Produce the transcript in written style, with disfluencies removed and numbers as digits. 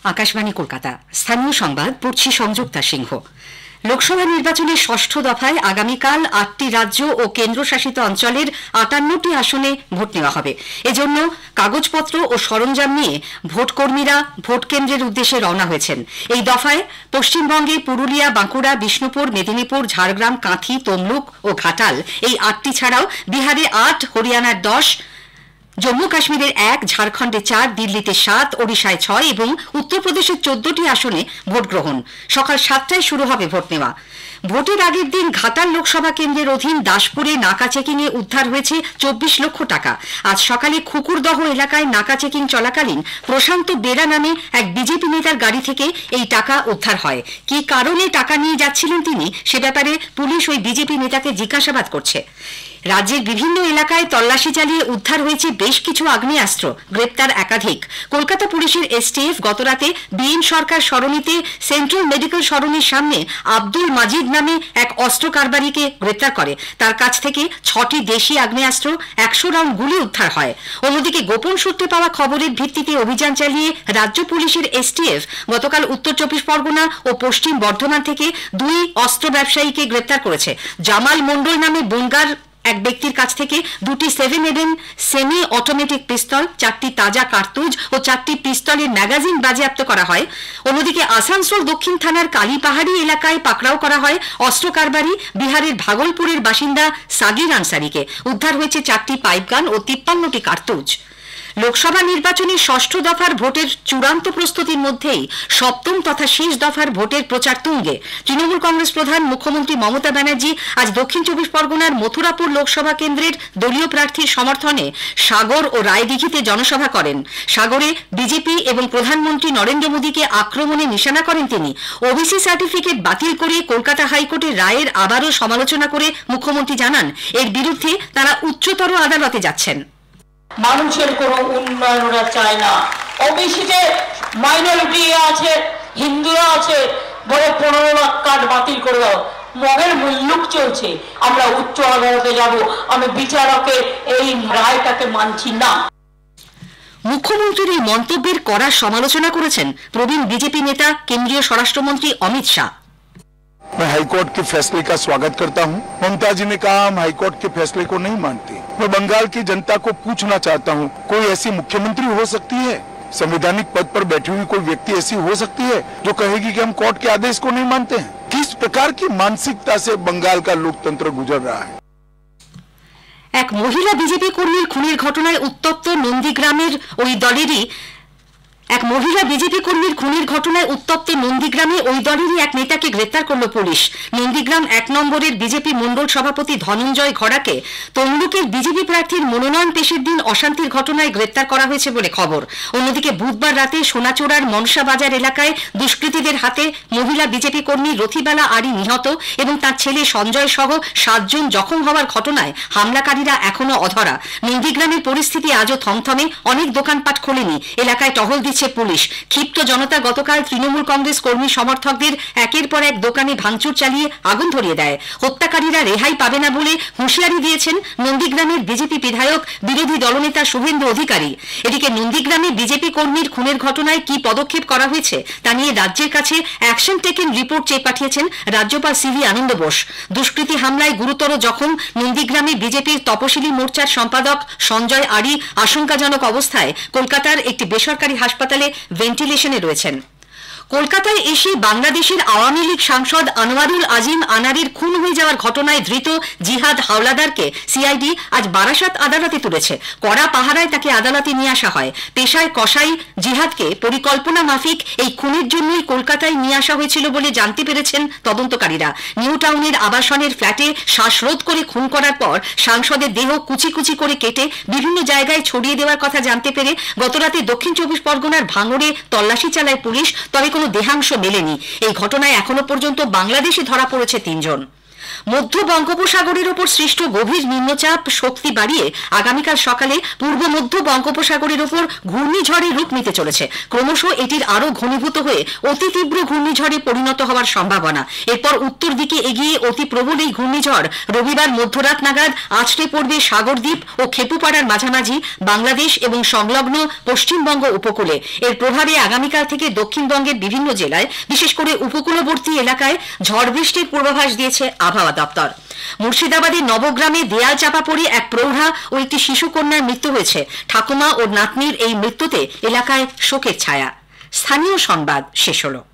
আকাশবাণী কলকাতা। স্থানীয় সংবাদ পড়ছি সংযুক্তা সিংহ। লোকসভা নির্বাচনের ষষ্ঠ দফায় আগামীকাল ৮টি রাজ্য ও কেন্দ্রশাসিত অঞ্চলের ৫৮টি আসনে ভোট নেওয়া হবে। এজন্য কাগজপত্র ও সরঞ্জাম নিয়ে ভোটকর্মীরা ভোট কেন্দ্রের উদ্দেশ্যে রওনা হয়েছেন। এই দফায় পশ্চিমবঙ্গে পুরুলিয়া, বাঁকুড়া, বিষ্ণুপুর, মেদিনীপুর, ঝাড়গ্রাম, কাঁথি, তমলুক ও ঘাটাল এই ৮টি ছাড়াও বিহারে ৮, হরিয়ানার ১০, জম্মু কাশ্মীরের ১, ঝাড়খণ্ডে ৪, দিল্লিতে ৭, ওড়িশায় ৬ এবং উত্তরপ্রদেশের ১৪টি আসনে ভোট গ্রহণ। সকাল ৭টায় শুরু হবে ভোট নেওয়া। ভোটের আগের দিন ঘাটাল লোকসভা কেন্দ্রের অধীন দাসপুরে নাকা চেকিংয়ে উদ্ধার হয়েছে ২৪ লক্ষ টাকা। আজ সকালে খুকুরদহ এলাকায় নাকা চেকিং চলাকালীন প্রশান্ত বেরা নামে এক বিজেপি নেতার গাড়ি থেকে এই টাকা উদ্ধার হয়। কি কারণে টাকা নিয়ে যাচ্ছিলেন তিনি, সে ব্যাপারে পুলিশ ওই বিজেপি নেতাকে জিজ্ঞাসাবাদ করছে। রাজ্যের বিভিন্ন এলাকায় তল্লাশি চালিয়ে উদ্ধার হয়েছে বেশ কিছু আগ্নেয়াস্ত্র, গ্রেপ্তার একাধিক। কলকাতা পুলিশের এসটিএফ গতরাতে বিএন সরকার সরণিতে সেন্ট্রাল মেডিকেল সরণির সামনে আব্দুল মাজিদ নামে এক অস্ত্র কারবারিকে গ্রেপ্তার করে। তার কাছ থেকে ৬টি দেশি আগ্নেয়াস্ত্র, ১০০ রাউন্ড গুলি উদ্ধার হয়। অন্যদিকে গোপন সূত্রে পাওয়া খবরের ভিত্তিতে অভিযান চালিয়ে রাজ্য পুলিশের এসটিএফ গতকাল উত্তর ২৪ পরগনা ও পশ্চিম বর্ধমান থেকে ২ অস্ত্র ব্যবসায়ীকে গ্রেপ্তার করেছে। জামাল মণ্ডল নামে বনগার এক ব্যক্তির কাছ থেকে ২টি 7mm সেমি অটোমেটিক পিস্তল, ৪টি তাজা কার্তুজ ও ৪টি পিস্তলের ম্যাগাজিন বাজেয়াপ্ত করা হয়। অন্যদিকে আসানসোল দক্ষিণ থানার কালীপাহাড়ি এলাকায় পাকড়াও করা হয় অস্ত্র কারবারি বিহারের ভাগলপুরের বাসিন্দা সাগির আনসারিকে। উদ্ধার হয়েছে ৪টি পাইপগান ও ৫৩টি কার্তুজ। লোকসভা নির্বাচনের ষষ্ঠ দফার ভোটের চূড়ান্ত প্রস্তুতির মধ্যেই সপ্তম তথা শেষ দফার ভোটের প্রচার তুঙ্গে। তৃণমূল কংগ্রেস প্রধান মুখ্যমন্ত্রী মমতা ব্যানার্জি আজ দক্ষিণ ২৪ পরগনার মথুরাপুর লোকসভা কেন্দ্রের দলীয় প্রার্থীর সমর্থনে সাগর ও রায়দিঘিতে জনসভা করেন। সাগরে বিজেপি এবং প্রধানমন্ত্রী নরেন্দ্র মোদীকে আক্রমণে নিশানা করেন তিনি। ওবিসি সার্টিফিকেট বাতিল করে কলকাতা হাইকোর্টের রায়ের আবারও সমালোচনা করে মুখ্যমন্ত্রী জানান, এর বিরুদ্ধে তারা উচ্চতর আদালতে যাচ্ছেন। মানুষের কোনো উন্নয়ন ওরা চায় না। ওবিসিতে মাইনরিটি আছে, হিন্দুরা আছে, বলে ১৫ লাখ কার্ড বাতিল করে দাও। মগের মুল্লুক চলছে। আমরা উচ্চ আদালতে যাব, আমি বিচারকের এই রায়টাকে মানছি না। মুখ্যমন্ত্রীর এই মন্তব্যের কড়া সমালোচনা করেছেন প্রবীণ বিজেপি নেতা কেন্দ্রীয় স্বরাষ্ট্রমন্ত্রী অমিত শাহ। मैं हाईकोर्ट के फैसले का स्वागत करता हूं। ममता जी ने कहा हम हाईकोर्ट के फैसले को नहीं मानते। मैं बंगाल की जनता को पूछना चाहता हूं, कोई ऐसी मुख्यमंत्री हो सकती है, संवैधानिक पद पर बैठी हुई कोई व्यक्ति ऐसी हो सकती है जो कहेगी कि हम कोर्ट के आदेश को नहीं मानते हैं? किस प्रकार की मानसिकता से बंगाल का लोकतंत्र गुजर रहा है? এক মহিলা বিজেপি কর্মীর খুনের ঘটনায় উত্তপ্ত নন্দীগ্রামের ওই দলেরই নন্দীগ্রামে ওই দলেরই এক নেতাকে গ্রেপ্তার করল পুলিশ। নন্দীগ্রাম ১ নম্বরের বিজেপি মণ্ডল সভাপতি ধনঞ্জয় ঘড়াকে তমলুকের বিজেপি প্রার্থীর মনোনয়ন পেশের দিন অশান্তির ঘটনায় গ্রেপ্তার করা হয়েছে বলে খবর। অন্যদিকে বুধবার রাতে সোনাচোড়ার মনসা বাজার এলাকায় দুষ্কৃতীদের হাতে মহিলা বিজেপি কর্মী রথিবালা আরি নিহত এবং তার ছেলে সঞ্জয় সহ ৭ জন জখম হওয়ার ঘটনায় হামলাকারীরা এখনো অধরা। নন্দীগ্রামের পরিস্থিতি আজও থমথমে, অনেক দোকানপাট খোলেনি, এলাকায় টহল দিচ্ছে পুলিশ। ক্ষিপ্ত জনতা গতকাল তৃণমূল কংগ্রেস কর্মী সমর্থকদের একের পর এক দোকানে ভাঙচুর চালিয়ে আগুন ধরিয়ে দেয়। হত্যাকারীরা রেহাই পাবে না বলে হুঁশিয়ারি দিয়েছেন নন্দীগ্রামের বিজেপি বিধায়ক বিরোধী দলনেতা শুভেন্দু অধিকারী। এদিকে নন্দীগ্রামে বিজেপি কর্মীর খুনের ঘটনায় কি পদক্ষেপ করা হয়েছে তা নিয়ে রাজ্যের কাছে অ্যাকশন টেকেন রিপোর্ট চেয়ে পাঠিয়েছেন রাজ্যপাল সিভি আনন্দ বোস। দুষ্কৃতী হামলায় গুরুতর জখম নন্দীগ্রামে বিজেপির তপশিলি মোর্চার সম্পাদক সঞ্জয় আরি আশঙ্কাজনক অবস্থায় কলকাতার একটি বেসরকারি হাসপাতালে ভেন্টিলেশনে রয়েছেন। কলকাতায় এসে বাংলাদেশের আওয়ামী লীগ সাংসদ আনোয়ারুল আজিম আনারের খুন হয়ে যাওয়ার ঘটনায় ধৃত জিহাদ হাওলাদারকে সিআইডি আজ বারাসাত আদালতে তুলেছে। কড়া পাহারায় তাকে আদালতে নিয়ে আসা হয়। পেশায় কসাই জিহাদকে পরিকল্পনা মাফিক এই খুনের জন্যই কলকাতায় নিয়ে আসা হয়েছিল বলে জানতে পেরেছেন তদন্তকারীরা। নিউ টাউনের আবাসনের ফ্ল্যাটে শ্বাসরোধ করে খুন করার পর সাংসদের দেহ কুচি কুচি করে কেটে বিভিন্ন জায়গায় ছড়িয়ে দেওয়ার কথা জানতে পেরে গতরাতে দক্ষিণ ২৪ পরগনার ভাঙড়ে তল্লাশি চালায় পুলিশ, তবে কোনো দেহাংশ মেলেনি। এই ঘটনায় এখনো পর্যন্ত বাংলাদেশে ধরা পড়েছে ৩ জন। মধ্য বঙ্গোপসাগরের ওপর সৃষ্ট গভীর নিম্নচাপ শক্তি বাড়িয়ে আগামীকাল সকালে পূর্ব মধ্য বঙ্গোপসাগরের ওপর ঘূর্ণিঝড়ের রূপ নিতে চলেছে। ক্রমশ এটির আরো ঘনীভূত হয়ে অতি তীব্র ঘূর্ণিঝড়ে পরিণত হওয়ার সম্ভাবনা। এরপর উত্তর দিকে এগিয়ে অতি প্রবল এই ঘূর্ণিঝড় রবিবার মধ্যরাত নাগাদ আছড়ে পড়বে সাগরদ্বীপ ও খেপুপাড়ার মাঝামাঝি বাংলাদেশ এবং সংলগ্ন পশ্চিমবঙ্গ উপকূলে। এর প্রভাবে আগামীকাল থেকে দক্ষিণবঙ্গের বিভিন্ন জেলায় বিশেষ করে উপকূলবর্তী এলাকায় ঝড় বৃষ্টির পূর্বাভাস দিয়েছে আবহাওয়া দপ্তর। মুর্শিদাবাদের নবগ্রামে দেয়াল চাপা পড়ে এক প্রৌঢ়া ও একটি শিশুকন্যার মৃত্যু হয়েছে। ঠাকুমা ও নাতনির এই মৃত্যুতে এলাকায় শোকের ছায়া। স্থানীয় সংবাদ শেষ হলো।